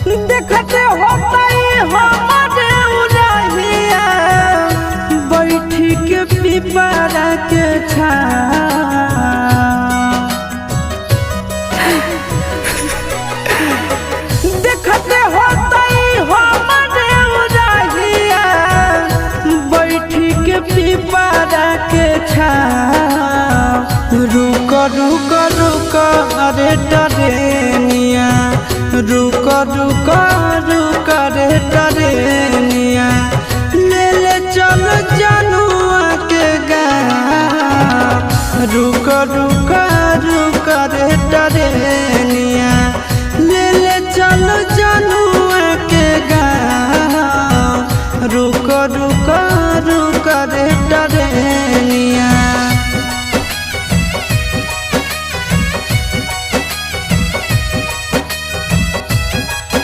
देखते होतई हमारे उरहिया बैठी के पिपरा के छाँव। देखते होतई हमारे उरहिया बैठी के पिपरा के छाँव। रुक रुक रुक अरे टरेनिया, रुक रुक रुक रे टरेनिया, ले ले चल जनुआ के गाँव। रुक रुक रुक रे टरेनिया।